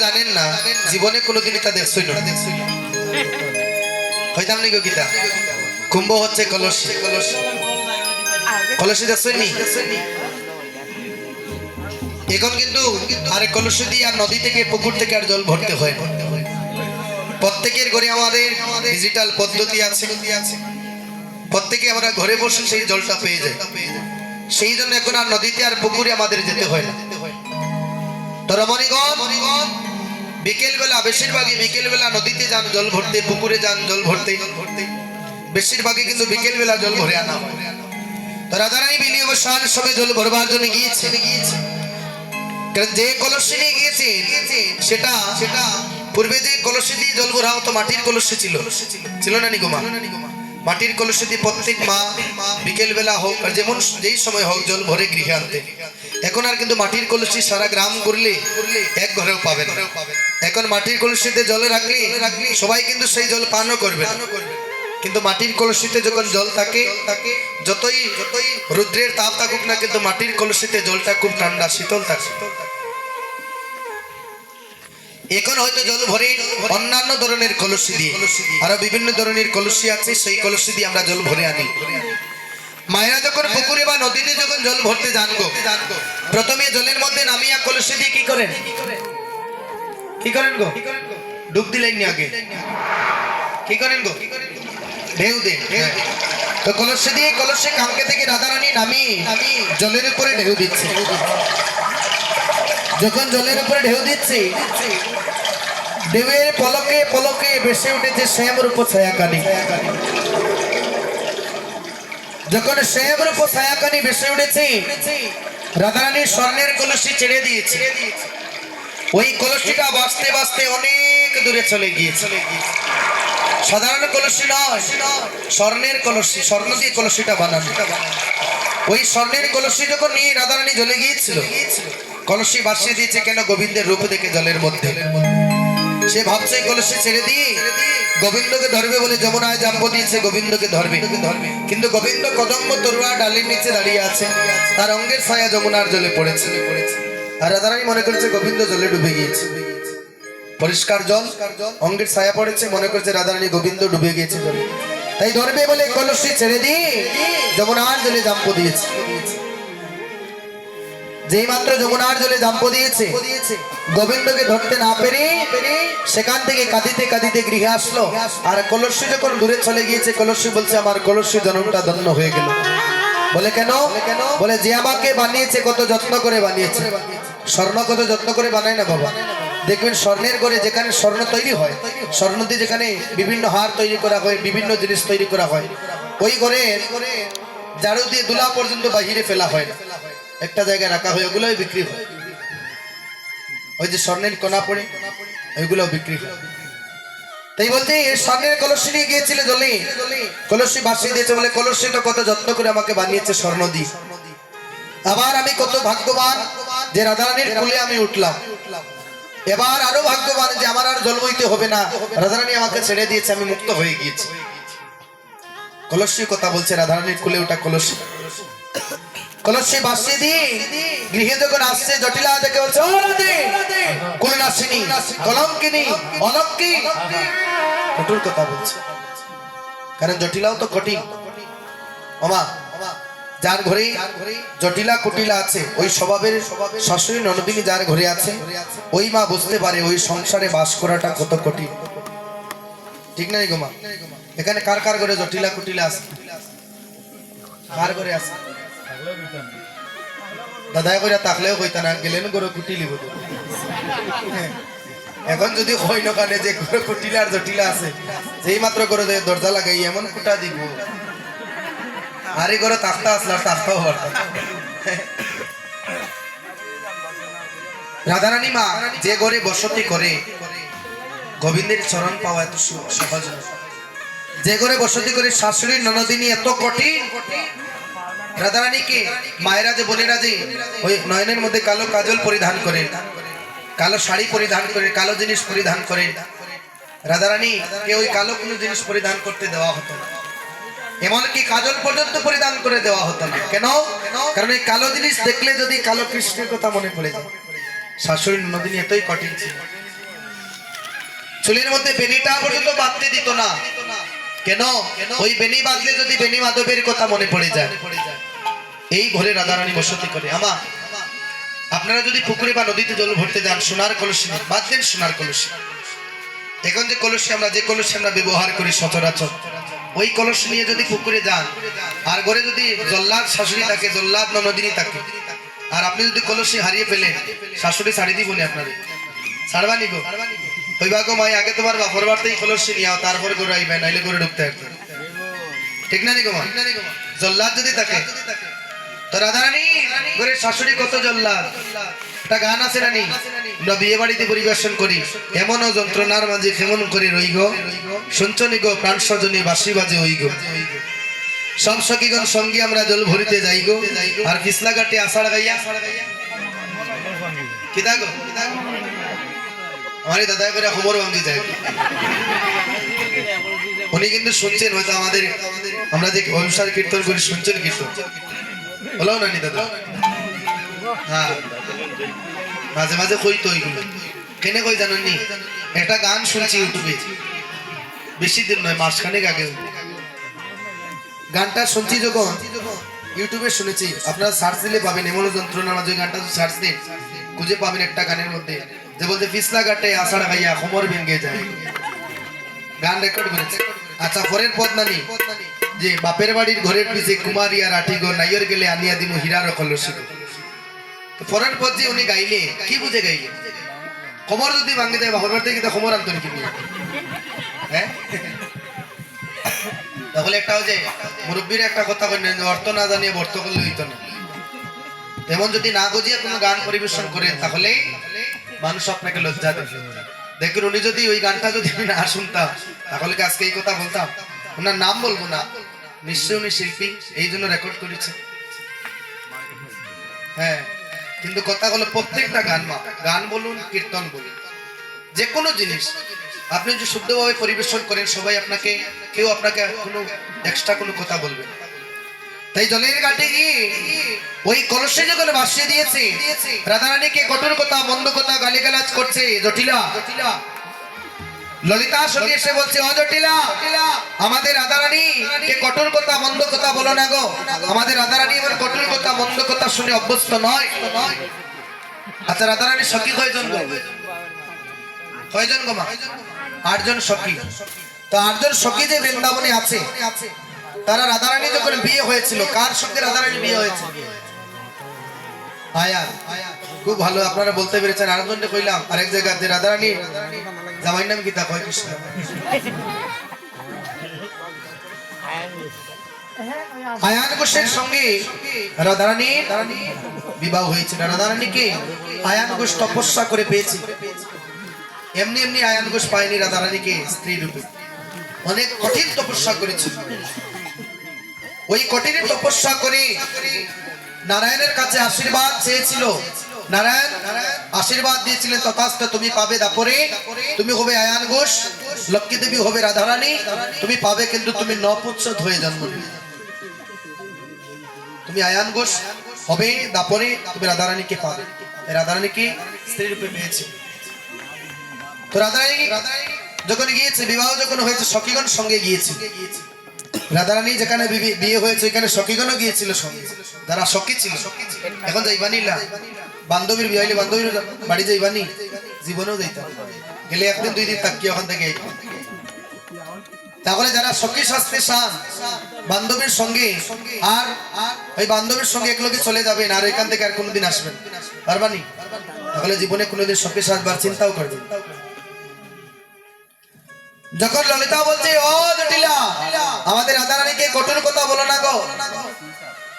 জানেন না জীবনে কোনোদিন এটা দেখছই না হইতাম নি গো গীতা কুম্ভ হচ্ছে কলসি কলসি দেখছই নি এখন কিন্তু আরে কলসি দিয়ে আর নদী থেকে পুকুর থেকে আর জল ভরতে হয় প্রত্যেকের ঘরে আমাদের ডিজিটাল পদ্ধতি আছে প্রত্যেকে আমরা ঘরে বসে সেই জলটা পেয়ে যাই সেই জন্য এখন আর নদীতে আর পুকুরে আমাদের যেতে হয় না তো রমণীগণ বিকেল বেলা বেশিরভাগই বিকেল বেলা নদীতে যান জল ভরতে পুকুরে যান জল ভরতে বেশিরভাগই কিন্তু বিকেল বেলা জল ভরে আনা হয় তো রাধারানী বিলি অবসান সবে জল ভরবার জন্য গিয়েছে কারণ যে কলসি নিয়ে গিয়েছে সেটা পূর্বে যে কলসি দিয়ে জল ভরা হতো মাটির কলসি ছিল না নিগমা মাটির কলসি দিয়ে প্রত্যেক মা বিকেল বেলা হোক আর যেমন যেই সময় হোক জল ভরে গৃহে আনতে এখন আর কিন্তু মাটির কলসি সারা গ্রাম ঘুরলে এক ঘরেও পাবে না এখন মাটির কলসিতে জল রাখলে সবাই কিন্তু সেই জল পানও করবে কিন্তু মাটির কলসিতে যখন জল থাকে যতই রুদ্রের তাপ থাকুক না কিন্তু মাটির কলসিতে জলটা খুব ঠান্ডা শীতল থাকে এখন হয়তো জল ভরে অন্যান্য ধরনের কলসি দিয়ে আরো বিভিন্ন ধরনের কলসি আছে সেই কলসি দিয়ে আমরা জল ভরে আনি মায়েরা যখন পুকুরে বা নদীতে যখন জল ভরতে জানবো প্রথমে জলের মধ্যে নামিয়া কলসি দিয়ে কি করেন গো ডুব দিলেন নি আগে কি করেন গো ঢেউ দেন তো কলসি দিয়ে কলসি কালকে থেকে রাধারানী নামি জলের উপরে ঢেউ দিচ্ছে যখন জলের উপরে ঢেউ দিচ্ছে ঢেউয়ের পলকে পলকে ভেসে উঠেছে শ্যাম রূপ ছায়াকানি যখন শ্যাম রূপ ছায়াকানি ভেসে উঠেছে রাধারানী স্বর্ণের কলসি ছেড়ে দিয়েছে ওই কলসিটা বাঁচতে বাঁচতে অনেক দূরে চলে গিয়েছে সাধারণ কলসি নয় স্বর্ণের কলসি স্বর্ণ দিয়ে কলসিটা বানানো ওই স্বর্ণের কলসি যখন নিয়ে রাধারানী জ্বলে গিয়েছিল কলসি বাসিয়ে দিয়েছে কেন গোবিন্দের রূপ দেখে জলের মধ্যে সে ভাবছে কলসি ছেড়ে দিয়ে গোবিন্দকে ধরবে বলে যমুনায় জাম্প দিয়েছে গোবিন্দকে ধরবে কিন্তু গোবিন্দ কদম্ব তরুয়া ডালের নিচে দাঁড়িয়ে আছে তার অঙ্গের ছায়া যমুনার জলে পড়েছে আর রাধারানী মনে করেছে গোবিন্দ জলে ডুবে গিয়েছে পরিষ্কার জল অঙ্গের ছায়া পড়েছে মনে করছে রাধারানী গোবিন্দ ডুবে গিয়েছে জলে তাই ধরবে বলে কলসি ছেড়ে দিয়ে যমুনার জলে জাম্প দিয়েছে যেই মাত্র যমুনার জলে জাম্প দিয়েছে গোবিন্দকে ধরতে না পেরে সেখান থেকে কাঁদিতে কাঁদিতে গৃহে আসলো আর কলসি যখন দূরে চলে গিয়েছে কলসি বলছে আমার কলসি জন্মটা ধন্য হয়ে গেল বলে কেন বলে যে আমাকে বানিয়েছে কত যত্ন করে বানিয়েছে স্বর্ণ কত যত্ন করে বানায় না বাবা দেখবেন স্বর্ণের ঘরে যেখানে স্বর্ণ তৈরি হয় স্বর্ণ দিয়ে যেখানে বিভিন্ন হার তৈরি করা হয় বিভিন্ন জিনিস তৈরি করা হয় ওই ঘরে ঝাড়ু দিয়ে দুলা পর্যন্ত বাহিরে ফেলা হয় না একটা জায়গায় রাখা হয় ওগুলোই বিক্রি হয় ওই যে স্বর্ণের কোনা পড়ে ওইগুলো বিক্রি হয় তাই বলতে স্বর্ণের কলসি নিয়ে গিয়েছিল জলে কলসি বাসিয়ে দিয়েছে বলে কলসিটা কত যত্ন করে আমাকে বানিয়েছে স্বর্ণ দিয়ে আবার আমি কত ভাগ্যবান যে রাধারানীর কুলে আমি উঠলাম এবার আরো ভাগ্যবান যে আমার আর জল বইতে হবে না রাধারানী আমাকে ছেড়ে দিয়েছে আমি মুক্ত হয়ে গিয়েছি কলসি কথা বলছে রাধারানীর কুলে ওঠা কলসি কলসি বাসিয়ে দিয়ে গৃহে যখন আসছে জটিলা দেখে বলছে ও রাধে কোন নাসিনী কলঙ্কিনী অলঙ্কি কঠোর কথা বলছে কারণ জটিলাও তো কঠিন ওমা যার ঘরে জটিলা কুটিলা আছে ওই স্বভাবের শাশুড়ি ননদিনী যার ঘরে আছে ওই মা বুঝতে পারে ওই সংসারে বাস করাটা কত কঠিন ঠিক নাই গো মা এখানে কার কার ঘরে জটিলা কুটিলা আছে কার ঘরে আছে দাদা করে তাকলেও কইতা না গেলেন গরু কুটি লিব এখন যদি কই নকানে যে গরু কুটিলা আর জটিলা আছে যেই মাত্র করে দরজা লাগাই এমন কুটা দিব আরে গরু তাকতা আসলা তাকতাও পারত রাধারানী মা যে ঘরে বসতি করে গোবিন্দের চরণ পাওয়া এত সহজ যে ঘরে বসতি করে শাশুড়ি ননদিনী এত কঠিন রাধারানীকে মায়েরা যে বোনেরা যে ওই নয়নের মধ্যে কালো কাজল পরিধান করেন কালো শাড়ি পরিধান করেন কালো জিনিস পরিধান করেন রাধারানী কে ওই কালো কোনো জিনিস পরিধান করতে দেওয়া হতো না এমনকি কাজল পর্যন্ত পরিধান করে দেওয়া হতো না কেন কারণ এই কালো জিনিস দেখলে যদি কালো কৃষ্ণের কথা মনে পড়ে যায় শাশুড়ি ননদিনী এতই কঠিন ছিল চুলের মধ্যে বেনিটা পর্যন্ত বাঁধতে দিত না। কেন? ওই বেনি বাঁধলে যদি বেনি মাধবের কথা মনে পড়ে যায়। এই ঘরে রাধারানী বসতি করে। আমা আপনারা যদি পুকুরে বা নদীতে জল ভরতে যান, সোনার কলসি বাঁধবেন, সোনার কলসি। এখন যে কলসি আমরা ব্যবহার করি সচরাচর, ওই কলসি নিয়ে যদি পুকুরে যান, আর ঘরে যদি জল্লাদ শাশুড়ি থাকে, জল্লাদ ননদিনী থাকে, আর আপনি যদি কলসি হারিয়ে ফেলেন, শাশুড়ি ছাড়ি দিব নি আপনারে? ছাড়বা নিগো? কইবা গো মাই আগে তোমার বাপর বাড়তেই কলসি নিয়ে তারপর করে আইবে, নাইলে করে ঢুকতে হবে। ঠিক না নিগো মা? জল্লাদ যদি থাকে তো রাধারানী ঘরে শাশুড়ি কত জল্লাদ। একটা গান আছে না নি, আমরা বিয়ে বাড়িতে পরিবেশন করি, এমনও যন্ত্রণার মাঝে কেমন করে রই গো, শুনছনি গো প্রাণ সজনী বাঁশি বাজে ওই গো। সব সখীগণ সঙ্গে আমরা জল ভরিতে যাই গো, আর পিছলা ঘাটে আষাঢ় গাইয়া কিদা গো, আমারই দাদা করে খবর ভাঙ্গি যায়। উনি কিন্তু শুনছেন হয়তো আমাদের, আমরা যে অনুসার কীর্তন করি, শুনছেন কীর্তন বলো না নি দাদা? হ্যাঁ, মাঝে মাঝে কই তো ওইগুলো কেন কই জানেন নি? একটা গান শুনছি ইউটিউবে, বেশি দিন নয়, মাসখানেক আগে গানটা শুনছি। যখন ইউটিউবে শুনেছি, আপনারা সার্চ দিলে পাবেন, এমন যন্ত্রণার মাঝে গানটা সার্চ দিন, খুঁজে পাবেন একটা গানের মধ্যে যে বলতে পিছলা ঘাটে আষাঢ় গাইয়া কোমর ভেঙে যায়, গান রেকর্ড করেছে। আচ্ছা, পরের পদ নানি যে বাপের বাড়ির ঘরের পিছে কুমারী আর আঠি গো, নাইয়ের গেলে আনিয়া দিমু হীরার কলসি। পরের পদ যে উনি গাইলে কি বুঝে গাইলে? কোমর যদি ভাঙে দেয় বাপের বাড়িতে কিন্তু কোমর আনতেন কি? হ্যাঁ, তাহলে একটা যে মুরব্বীর একটা কথা বললেন, অর্থ না জানিয়ে বর্ত করলে হইতো না। তেমন যদি না বুঝিয়ে কোনো গান পরিবেশন করেন, তাহলে মানুষ আপনাকে লজ্জা দেবে। দেখুন, উনি যদি ওই গানটা যদি না শুনতাম, তাহলে কি আজকে এই কথা বলতাম? ওনার নাম বলবো না, নিশ্চয় উনি শিল্পী, এই জন্য রেকর্ড করেছে। হ্যাঁ, কিন্তু কথা হলো প্রত্যেকটা গান বলুন, কীর্তন বলুন, যে কোনো জিনিস আপনি যদি শুদ্ধভাবে পরিবেশন করেন, সবাই আপনাকে, কেউ আপনাকে কোনো এক্সট্রা কোনো কথা বলবে। তাই জলের ঘাটে গিয়ে ওই কলসে যখন ভাসিয়ে দিয়েছে, রাধারানীকে কঠোর কথা, মন্দ কথা, গালিগালাজ করছে জটিলা। ললিতা সঙ্গে এসে বলছে, ও জটিলা, আমাদের রাধারানী কে কঠোর কথা, মন্দ কথা বলো না গো। আমাদের রাধারানী এবার কঠোর কথা, মন্দ কথা শুনে অভ্যস্ত নয়। আচ্ছা, রাধারানী সখী কয়জন গো? কয়জন গো মা? 8 জন সখী। তো 8 জন সখী যে বৃন্দাবনে আছে, তারা রাধারানী যখন বিয়ে হয়েছিল, কার সঙ্গে রাধারানী বিয়ে হয়েছে? আয়া, খুব ভালো আপনারা বলতে পেরেছেন। আরেকজনকে কইলাম আরেক জায়গায় যে রাধারানী জামাইর নাম কি, তা কয় কৃষ্ণ। আয়ান ঘোষের সঙ্গে রাধারানী বিবাহ হয়েছিল। রাধারানীকে আয়ান ঘোষ তপস্যা করে পেয়েছে। এমনি এমনি আয়ান ঘোষ পায়নি রাধারানীকে স্ত্রী রূপে, অনেক কঠিন তপস্যা করেছিল। ওই কঠিন তপস্যা করে নারায়ণের কাছে আশীর্বাদ চেয়েছিল। নারায়ণ আশীর্বাদ দিয়েছিলেন, তথাস্তু, তুমি পাবে দাপরে, তুমি হবে আয়ান ঘোষ, লক্ষ্মী দেবী হবে রাধারানী, তুমি পাবে, কিন্তু তুমি নপুচ্ছদ হয়ে জন্ম নেবে। তুমি আয়ান ঘোষ হবে, দাপরে তুমি রাধারানীকে পাবে। রাধারানীকে স্ত্রী রূপে পেয়েছে। তো রাধারানী যখন গিয়েছে, বিবাহ যখন হয়েছে, সখীগণ সঙ্গে গিয়েছে। রাধারানী যেখানে বিয়ে হয়েছে, ওইখানে সখীগণও গিয়েছিল সঙ্গে, যারা সখী ছিল। এখন যাইবানি না, বান্ধবীর বিয়ে হইলে বান্ধবীর বাড়ি যাইবানি, জীবনেও যাইতাম, গেলে 1 দিন 2 দিন থাকি ওখান থেকে। তাহলে যারা সখী শাস্ত্রে চান বান্ধবীর সঙ্গে, আর ওই বান্ধবীর সঙ্গে একলগে চলে যাবেন, আর এখান থেকে আর কোনোদিন আসবেন পারবানি, তাহলে জীবনে কোনোদিন সখী সাজবার চিন্তাও করবেন। যখন ললিতা বলছে, ও জটিলা, আমাদের রাধারানীকে কঠোর কথা বলো না গো,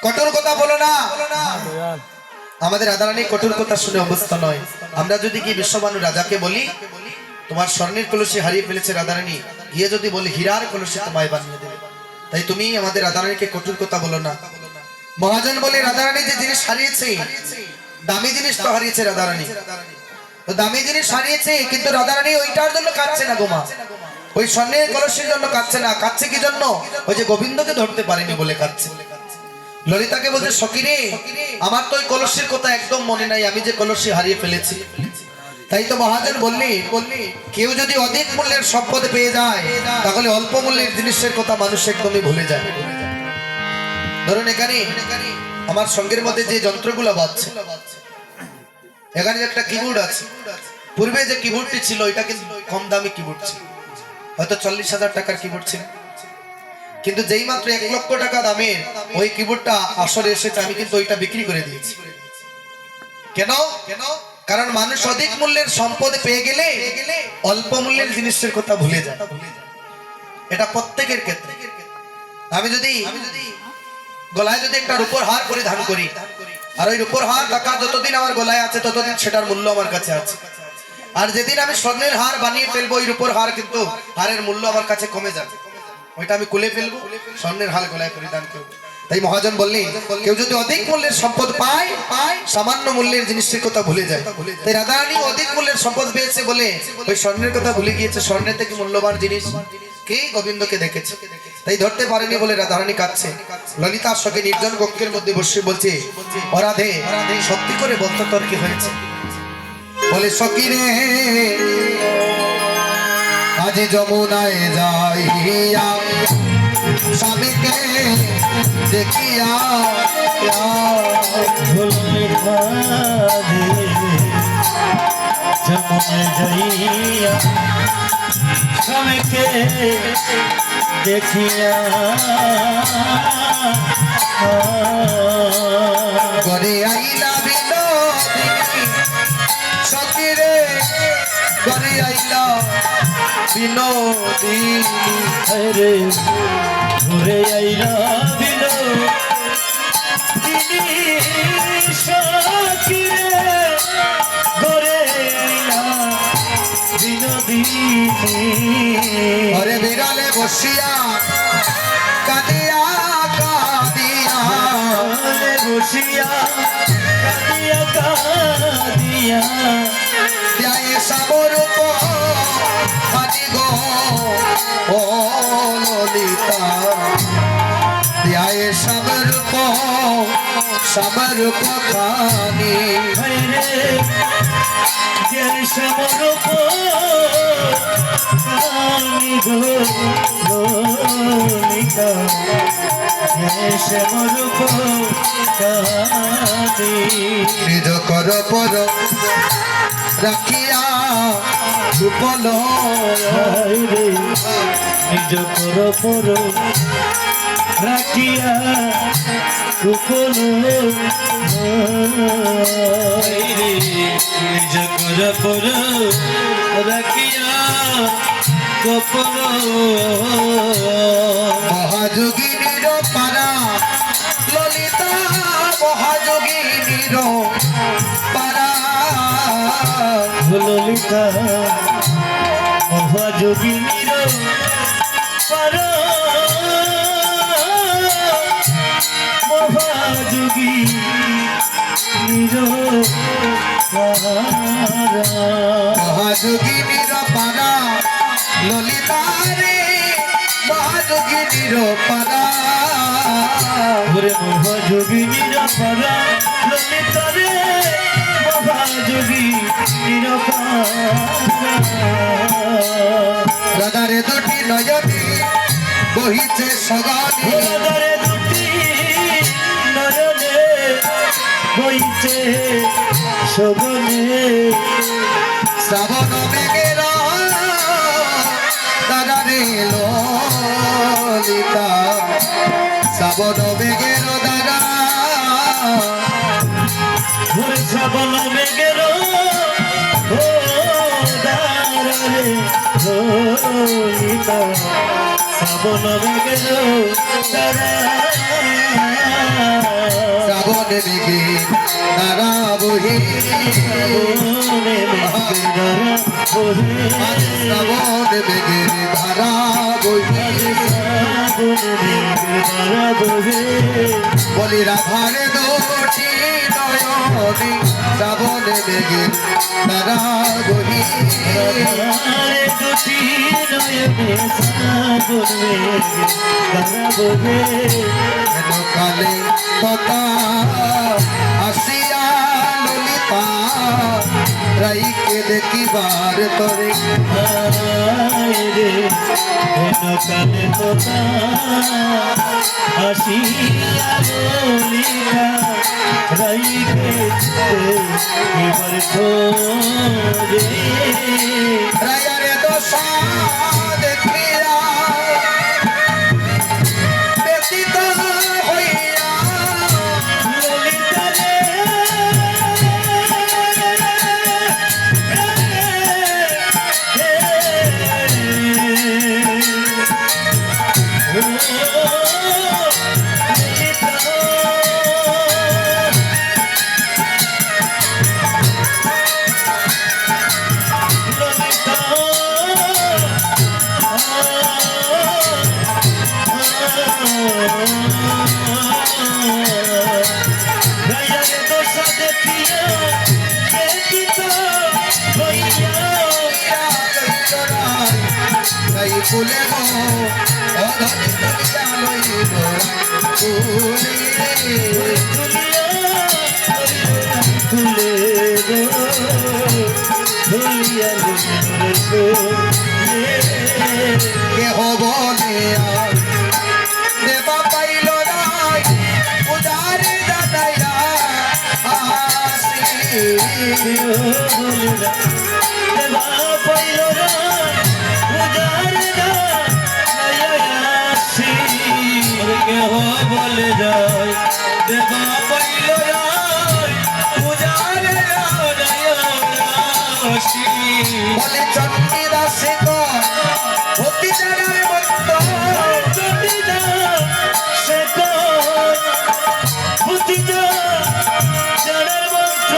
কঠোর কথা বলো না। আমাদের রাধারানী কঠোর কথা শুনে অবস্থ নয়। আমরা যদি কি বিশ্ববানু রাজাকে বলি, তোমার স্বর্ণের কলসি হারিয়ে ফেলেছে রাধারানী, গিয়ে যদি বলি হীরার কলসি তোমায় বানিয়ে দেবে, তাই তুমি আমাদের রাধারানীকে কঠোর কথা বলো না। মহাজন বলে, রাধারানী যে জিনিস হারিয়েছে, দামি জিনিস তো হারিয়েছে রাধারানী, তো দামি জিনিস হারিয়েছে, কিন্তু রাধারানী ওইটার জন্য কাঁদছে না গোমা, ওই স্বর্ণের কলসির জন্য কাঁদছে না। কাঁদছে কি জন্য? ওই যে গোবিন্দকে ধরতে পারেনি বলে কাঁদছে। ললিতাকে বলছে, সখী রে, আমার তো ওই কলসির কথা একদম মনে নাই, আমি যে কলসি হারিয়ে ফেলেছি। তাই তো মহাজন বললি কেউ যদি অধিক মূল্যের সম্পদ পেয়ে যায় তাহলে অল্প মূল্যের জিনিসের কথা মানুষ একদমই ভুলে যায়। ধরুন এখানে আমার সঙ্গের মধ্যে যে যন্ত্রগুলো বাজছে, এখানে একটা কিবোর্ড আছে। পূর্বে যে কিবোর্ডটি ছিল এটা কিন্তু কম দামি কিবোর্ড ছিল, হয়তো 40,000 টাকার কিবোর্ড ছিল। কিন্তু যেই মাত্র 1 লক্ষ টাকা দামের ওই কিবোর্ডটা আসরে এসেছে, আমি কিন্তু ওইটা বিক্রি করে দিয়েছি। কেন? কারণ মানুষ অধিক মূল্যের সম্পদ পেয়ে গেলে অল্প মূল্যের জিনিসের কথা ভুলে যায়। এটা প্রত্যেকের ক্ষেত্রে। আমি যদি গলায় যদি একটা রূপোর হার পরিধান করি, আর ওই রূপোর হার টাকা যতদিন আমার গলায় আছে ততদিন সেটার মূল্য আমার কাছে আছে। আর যেদিন আমি স্বর্ণের হার বানিয়ে ফেলবো, ওই রূপোর হার কিন্তু হারের মূল্য আমার কাছে কমে যাবে। ওইটা আমি খুলে ফেলবো, স্বর্ণের হার গলায় পরিধান করবো। তাই মহাজন বললেন কেউ যদি অধিক মূল্যের সম্পদ পায় সামান্য মূল্যের জিনিসের কথা ভুলে যায়। তাই রাধারানী অধিক মূল্যের সম্পদ পেয়েছে বলে ওই স্বর্ণের কথা ভুলে গিয়েছে। স্বর্ণের থেকে মূল্যবান জিনিস কে গোবিন্দকে দেখেছে, তাই ধরতে পারেনি বলে রাধারানী কাঁদছে। ললিতার সঙ্গে নির্জন কক্ষের মধ্যে বসে বলছে, অরাধে সত্যি করে বলতো তোর কি হয়েছে? বলে সখী রে আজ যমুনায় যাইয়া স্বামীকে দেখিয়া যমুনায় যাইয়া স্বামীকে দেখিয়া করে আইলা বিনোদিনী সখী রে, করে আইলা বিনোদিনী রে ঘুরে আইলা বিনোদিনী সখী রে, ঘুরে আইলা বিনোদিনী। ঘরে বিড়ালে বসিয়া কাঁদিয়া কাঁদিয়া বসিয়া কাঁদিয়া কাঁদিয়া যায় সাবরূপ খানি গো ও ললিতা, যায় সাবরূপ খানি। সমরূপ কানি গো ললিতা, সমরূপ কানি। নিজ কর পর রাখিয়া সুপল রে, নিজ কর পর রাখিয়া কুপল রে, নিজ কর পর রাখিয়া গোপল। মহাযোগিনীর পারা ললিতা, মহাযোগিনীর পারা ললিতা, মহাযোগিনীর পারা, মহাযোগিনীর পারা, মহাযোগিনীর পারা ললিতা রে, মহাযোগিনীর পারা। ওরে মহাযোগিনীর পারা ললিতা রে, মহাযোগিনীর পারা। রাধারে দুটি নয়নে বহিছে সগানি, রাধারে দুটি নয়নে বইছে সগনে, শ্রাবণ মেঘের দাদারে ললিতা, শ্রাবণ মেঘের দাদা ওরে শ্রাবণ মেঘের ও দারে ললিতা, শ্রাবণ মেঘের দারা, শ্রাবণ মেঘে তারা বহি, শ্রাবণ মেঘের দারা বহে, শ্রাবণ মেঘের ধারা বহি। বলি রাধারে দুটি নয়নে শ্রাবণ মেঘে তারা বহি, দুটি নয়নে শ্রাবণ মেঘে তারা বহে। কালে কথা আসিয়া ললিতা রাইকে দেখিবার তরে হায় রে হেন কালে তোতা আসিয়া বলিয়া রাইকে এবার তোরে রায়ারে দশা দেখিয়া ব্যতীত হইয়া ললিতা রে রাই কুলে গো অধনি তুলিয়া লইল কুলে কেহ বলে দেবা পাইল রাই উদারে জানাইয়া আসি বলে যায় দেবা পাইল রায় পূজারে রাশি বলে চন্ডী দাসে অতি জানার মত সে বুঝিটা জানার মন্ত্র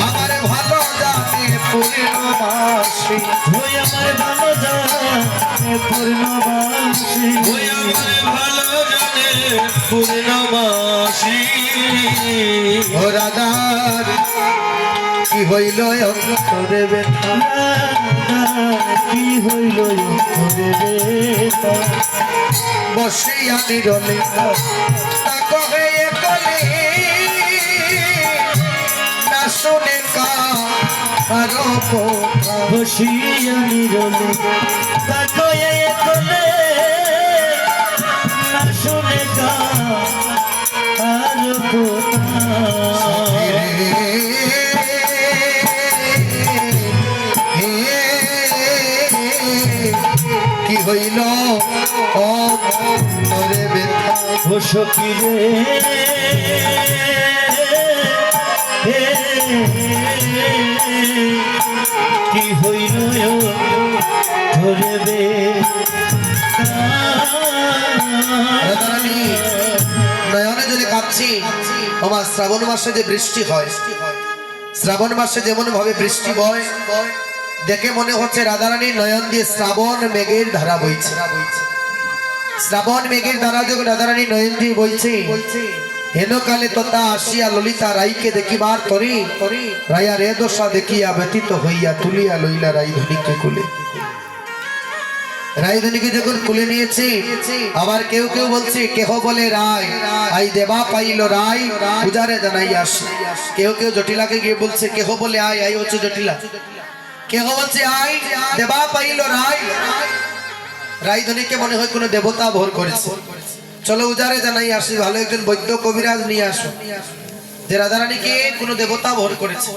আমার ভালো জানে পূর্ণমাসী ওই আমার ভালো জানে পূর্ণমাসী ওই আমার ভালো জানে পূর্ণমাসী ও রাধার কি হইল অন্তরে ব্যথা কি হইল বসিয়া নিরলে তা কহে কলে না শুনে কারো কথা বসিয়া নিরলে তাকে কোলে না শুনে আর কি হইল অন্তরে ব্যথা সখী রে কি হইল ধরে রাধারানী নয়নে জলে কাঁদছি আমার শ্রাবণ মাসে যে বৃষ্টি হয় শ্রাবণ মাসে যেমন ভাবে বৃষ্টি বয় দেখে মনে হচ্ছে রাধারানী নয়ন দিয়ে শ্রাবণ মেঘের ধারা বইছে শ্রাবণ মেঘের ধারা যখন রাধারানী নয়ন দিয়ে বইছে হেনকালে তথা আসিয়া ললিতা রাইকে দেখিবার তরি রায়া রে দশা দেখিয়া ব্যতীত হইয়া তুলিয়া লইলা রাইধনীকে কুলে রাইধনীকে যখন কুলে নিয়েছে আবার কেউ কেউ বলছে কেহ বলে রায় আই দেবা পাইল রায় পূজারে জানাই আসে কেউ কেউ জটিলাকে গিয়ে বলছে কেহ বলে আয় আই হচ্ছে জটিলা কেহ বলছে আই দেবা পাইল রায় রাইধনীকে মনে হয় কোনো দেবতা ভোর করেছে চলো উজারে জানাই আসি ভালো একজন বৈদ্য কবিরাজ নিয়ে আসো যে রাধারানীকে কোনো দেবতা ভোর করেছে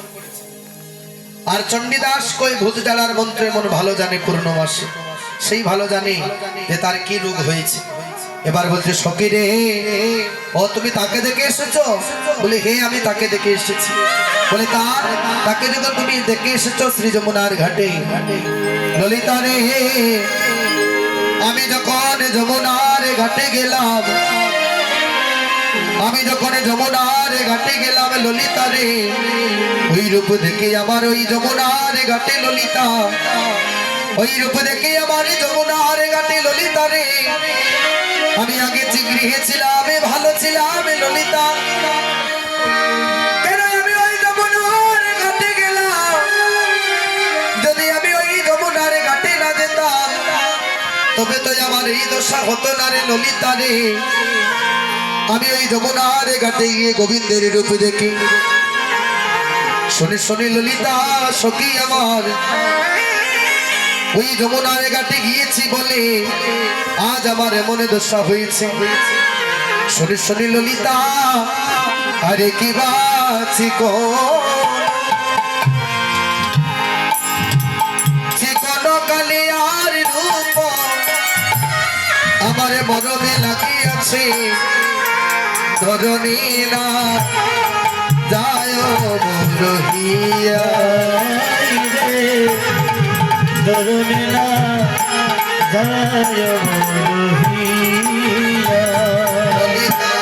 আর চণ্ডীদাস কই ভূত জ্বালার মন্ত্র এমন ভালো জানে পূর্ণমাসে সেই ভালো জানে যে তার কি রোগ হয়েছে এবার বলছে সখী রে ও তুমি তাকে দেখে এসেছো বলে হে আমি তাকে দেখে এসেছি বলে তাকে যখন তুমি দেখে এসেছো শ্রী যমুনার ঘাটে ললিতা রে আমি যখন যমুনার ঘাটে গেলাম ললিতা রে ওই রূপ দেখে আমার ওই যমুনার ঘাটে ললিতা ওই রূপ দেখে আমার যমুনার ঘাটে ললিতা রে আমি আগে গৃহে ছিলাম ভালো ছিলাম ললিতা কেন আমি ওই যমুনার ঘাটে গেলাম যদি আমি ওই যমুনার ঘাটে না যেতাম তবে তো আমার এই দশা হতো না রে ললিতা রে। আমি ওই যমুনার ঘাটে গিয়ে গোবিন্দের রূপ দেখি। শুনি শুনি ললিতা সখী আমার, ওই যমুনার ঘাটে গিয়েছি বলে আজ আমার এমন দশা হয়েছে। শুনি শুনি ললিতা আরে কি বাছি কো চিকন কালিয়ার রূপ আমার মরমে লাগিয়াছে। ধরণী না যায় রহিয়া ধরণী না যায় রহিয়া। ললিতা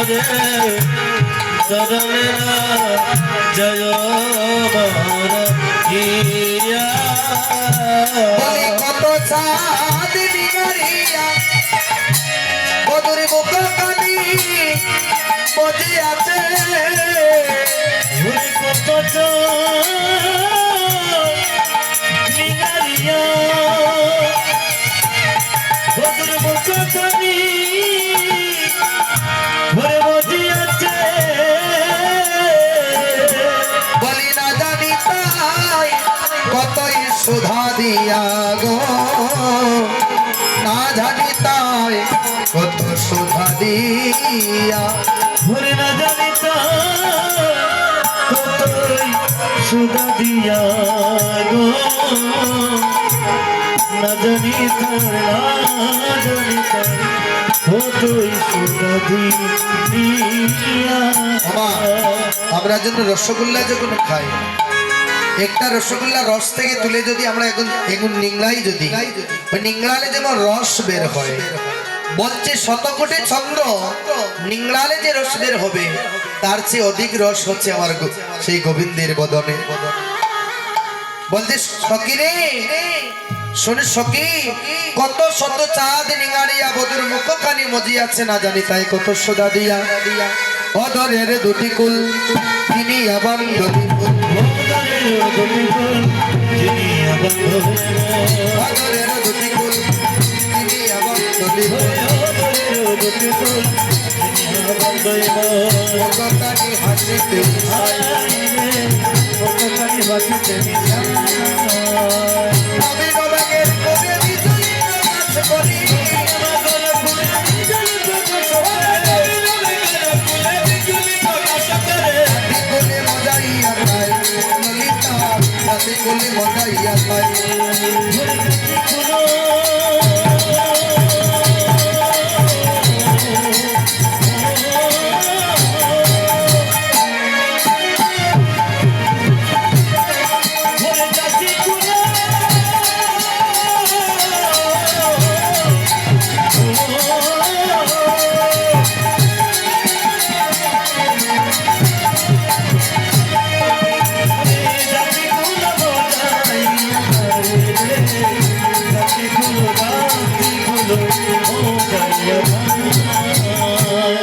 রে ধরণী না যায় রহিয়া। বলি কত চাঁদ নিগারিয়া বদুর মুখ কানি বজে আছে। ভুলে কত নিগারিয়া বদুর মুখ কানি ভরে বসিয়াছে। বলি না জানি তাই কতই সুধা দিয়া গো, না জানি তাই কত সুধা দিয়া। ভরে না জানি কতই সুধা দিয়া গো, না জানি না জানি কতই সুধা দিয়া। বাবা, আমরা যেন রসগোল্লা যখন খাই, একটা রসগোল্লা রস থেকে তুলে যদি আমরা এখন নিংড়াই, যদি ওই নিংড়ালে যেমন রস বের হয়, বলছে শতকোটি ছন্দ নিংড়ালে যে রস বের হবে তার চেয়ে অধিক রস হচ্ছে আমার সেই গোবিন্দের বদনে। বলছে সখী রে শোনে সখী, কত শত চাঁদ নিঙাড়িয়া বধুর মুখখানি মজিয়াছে, না জানি তাই কত সোদা দিয়া। অদরের দুটি কুল তিনি আবার অদরের দুটি কুল তিনি আবার কতখানি হাসিতে আমি নবাগের কোণে বিজয়ী প্রকাশ করি। কোলে মজাইয়া পাই ললিতা, রাতে কোলে মজাইয়া পাই।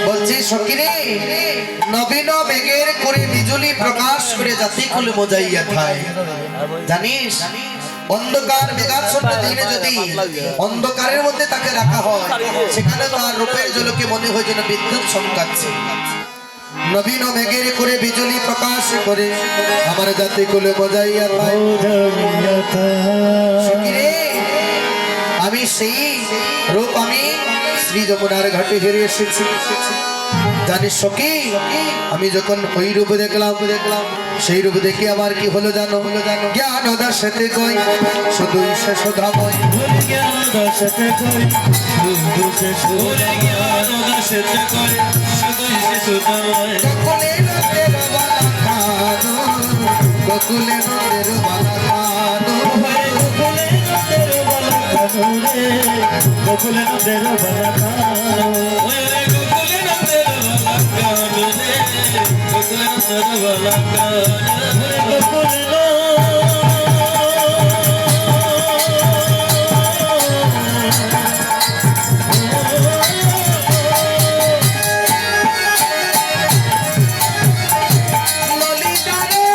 বলছি সখী রে, নবীন বেগের করে বিজুলি প্রকাশ করে জাতি কুলে মজাইয়া খায়। জানিস অন্ধকার মেঘাচ্ছন্ন দিনে যদি অন্ধকারের মধ্যে তাকে রাখা হয়, সেখানে তার রূপের ঝলকে মনে হয় যেন বিদ্যুৎ চমকাচ্ছে। নবীন মেঘের করে বিজুলি প্রকাশ করে আমার জাতি কুলে মজাইয়া খায়। সখী রে, আমি সেই রূপ আমি শ্রী যমুনার ঘাটে ফিরে এসেছি। জানিস সখী, আমি যখন ওই রূপ দেখলাম সেই রূপ দেখে আমার কি হলো জানো? জ্ঞান দাসেতে কই শুধুই সে সুধাময়। গোকুলে নন্দের বালা খানো, গোকুলে নন্দের বালা খানো, গোকুলে নদের বালা খানো, গোকুলে নদের বালা খানো রে, গোকুলে নদের বালা খানো, গোকুলে ললিতা রে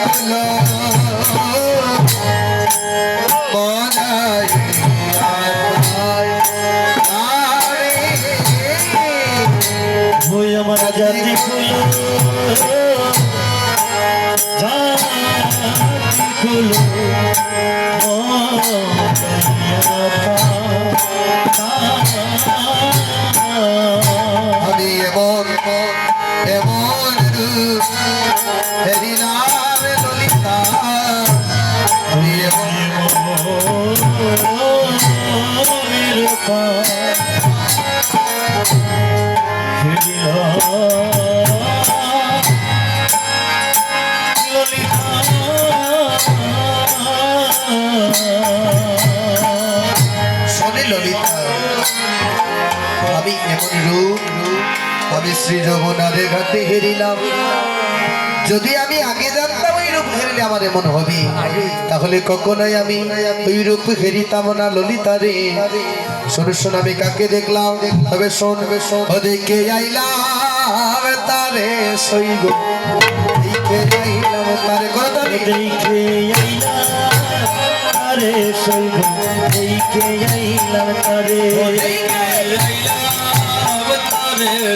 হলো মনাই ওই আমার জাতি ফুলো জাতি ফুলো আমি এমন এমন হেরি নাম ললিতা আমি এমন শোনে ললিতা আমি এমন রূপ আমি শ্রী যমুনারে ঘাটে হেরিলাম যদি আমি আগে জানতাম ওই রূপ হেরিলে আমার এমন হবে তাহলে কখনোই আমি ওই রূপ হেরিতাম না ললিতা রে শোনো শোন আমি কাকে দেখলাম তবে শোন ওদিকে আইলাম তারে সইব দেখে আইলাম তারে কথা দেখে আরে সৈব দেখে আইলাম তারে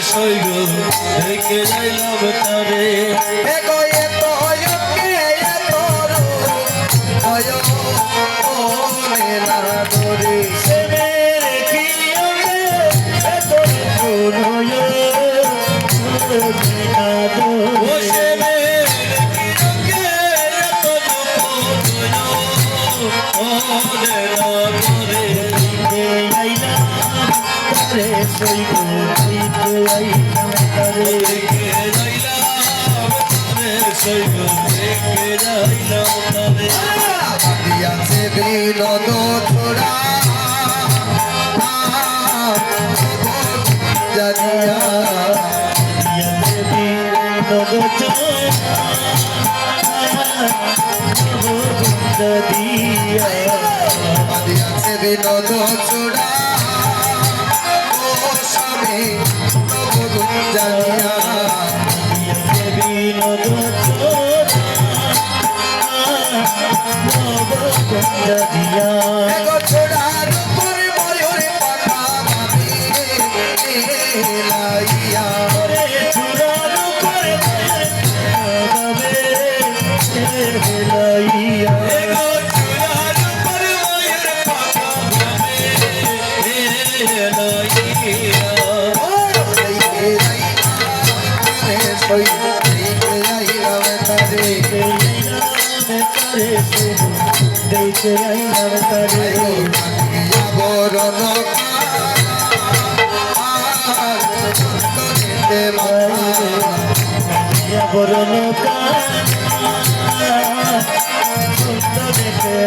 সৈব দেখে আইলাম তারে বিনোদ ছোড়া জানিয়া দিয়াছে বিনোদ ছোড়া ও স্বামী জানিয়া বিনোদ দিয়া ছোড়ার উপরে ময়ূর পাখা লাইয়া চূড়ার উপরে লাইয়া দেখে আইলাম তারে বরণ বরণ দেখে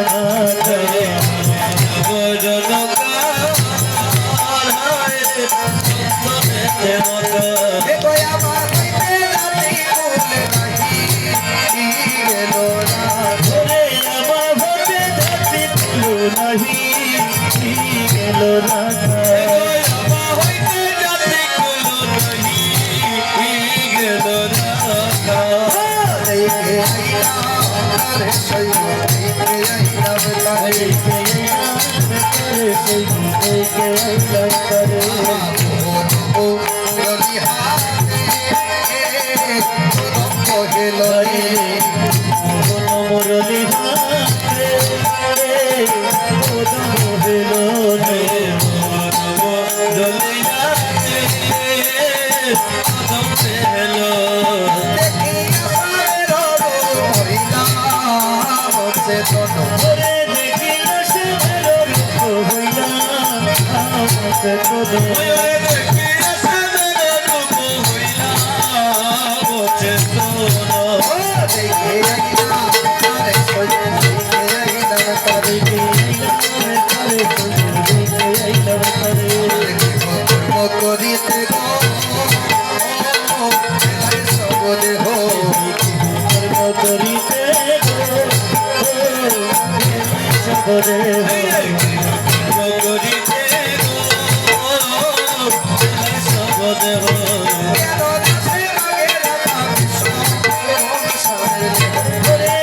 করে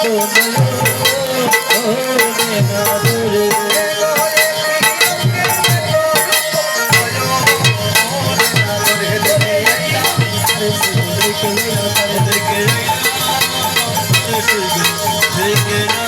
Take it